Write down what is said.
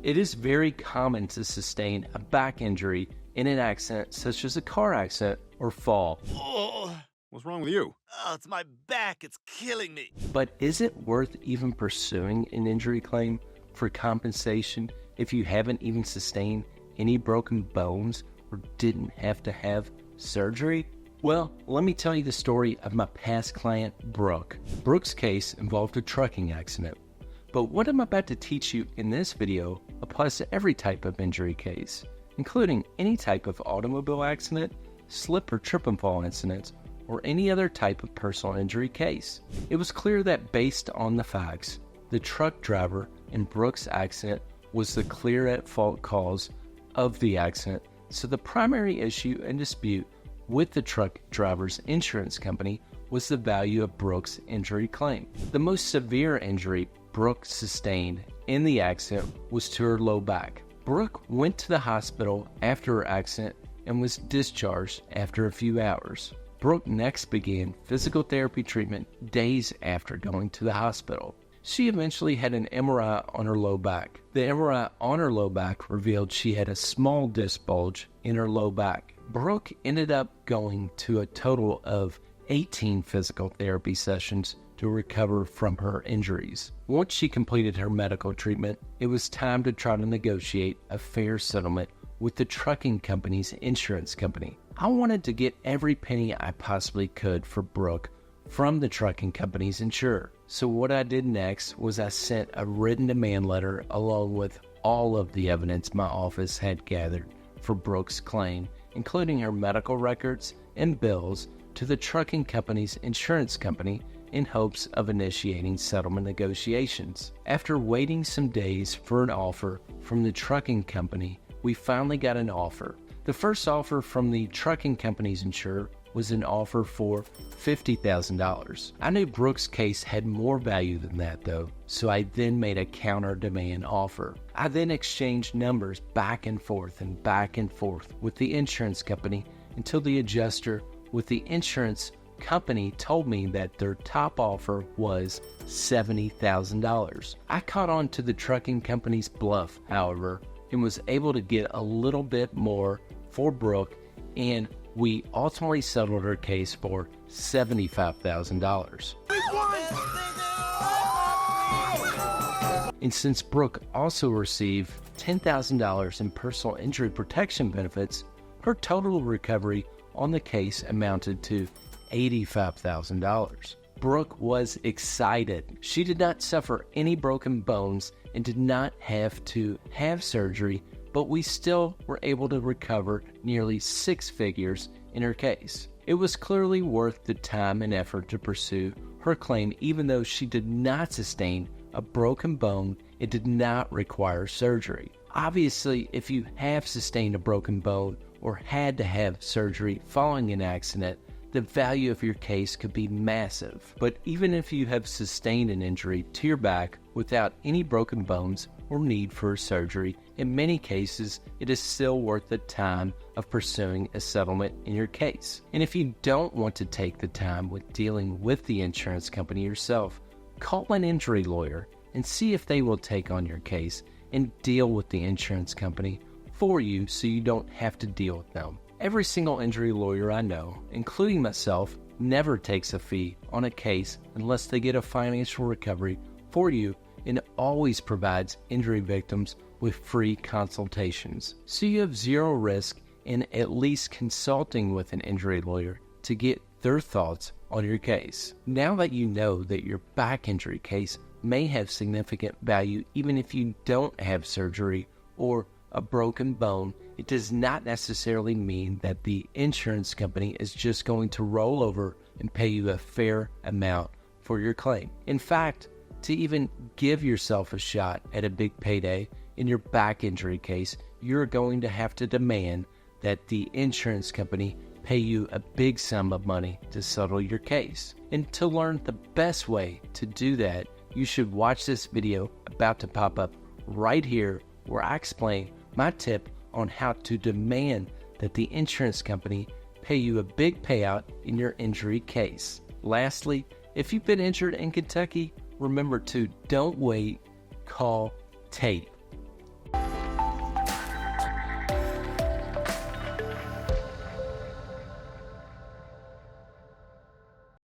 It is very common to sustain a back injury in an accident such as a car accident or fall. Oh, what's wrong with you? Oh, it's my back. It's killing me. But is it worth even pursuing an injury claim for compensation if you haven't even sustained any broken bones or didn't have to have surgery? Well, let me tell you the story of my past client, Brooke. Brooke's case involved a trucking accident. But what I'm about to teach you in this video applies to every type of injury case, including any type of automobile accident, slip or trip and fall incidents, or any other type of personal injury case. It was clear that based on the facts, the truck driver in Brooke's accident was the clear at fault cause of the accident, so the primary issue and dispute with the truck driver's insurance company was the value of Brooke's injury claim. The most severe injury Brooke sustained in the accident was to her low back. Brooke went to the hospital after her accident and was discharged after a few hours. Brooke next began physical therapy treatment days after going to the hospital. She eventually had an MRI on her low back. The MRI on her low back revealed she had a small disc bulge in her low back. Brooke ended up going to a total of 18 physical therapy sessions to recover from her injuries. Once she completed her medical treatment, it was time to try to negotiate a fair settlement with the trucking company's insurance company. I wanted to get every penny I possibly could for Brooke from the trucking company's insurer. So what I did next was I sent a written demand letter along with all of the evidence my office had gathered for Brooke's claim, including her medical records and bills, to the trucking company's insurance company in hopes of initiating settlement negotiations. After waiting some days for an offer from the trucking company, we finally got an offer. The first offer from the trucking company's insurer was an offer for $50,000. I knew Brooke's case had more value than that though, so I then made a counter demand offer. I then exchanged numbers back and forth with the insurance company until the adjuster with the insurance company told me that their top offer was $70,000. I caught on to the trucking company's bluff, however, and was able to get a little bit more for Brooke, and we ultimately settled her case for $75,000. And since Brooke also received $10,000 in personal injury protection benefits, her total recovery on the case amounted to $85,000. Brooke was excited. She did not suffer any broken bones and did not have to have surgery, but we still were able to recover nearly 6 figures in her case. It was clearly worth the time and effort to pursue her claim, even though she did not sustain a broken bone. It did not require surgery. Obviously, if you have sustained a broken bone or had to have surgery following an accident, the value of your case could be massive. But even if you have sustained an injury to your back without any broken bones or need for surgery, in many cases, it is still worth the time of pursuing a settlement in your case. And if you don't want to take the time with dealing with the insurance company yourself, call an injury lawyer and see if they will take on your case and deal with the insurance company for you so you don't have to deal with them. Every single injury lawyer I know, including myself, never takes a fee on a case unless they get a financial recovery for you, and always provides injury victims with free consultations. So you have zero risk in at least consulting with an injury lawyer to get their thoughts on your case. Now that you know that your back injury case may have significant value even if you don't have surgery or a broken bone, it does not necessarily mean that the insurance company is just going to roll over and pay you a fair amount for your claim. In fact, to even give yourself a shot at a big payday in your back injury case, you're going to have to demand that the insurance company pay you a big sum of money to settle your case. And to learn the best way to do that, you should watch this video about to pop up right here, where I explain my tip on how to demand that the insurance company pay you a big payout in your injury case. Lastly, if you've been injured in Kentucky, remember to don't wait, call Tate.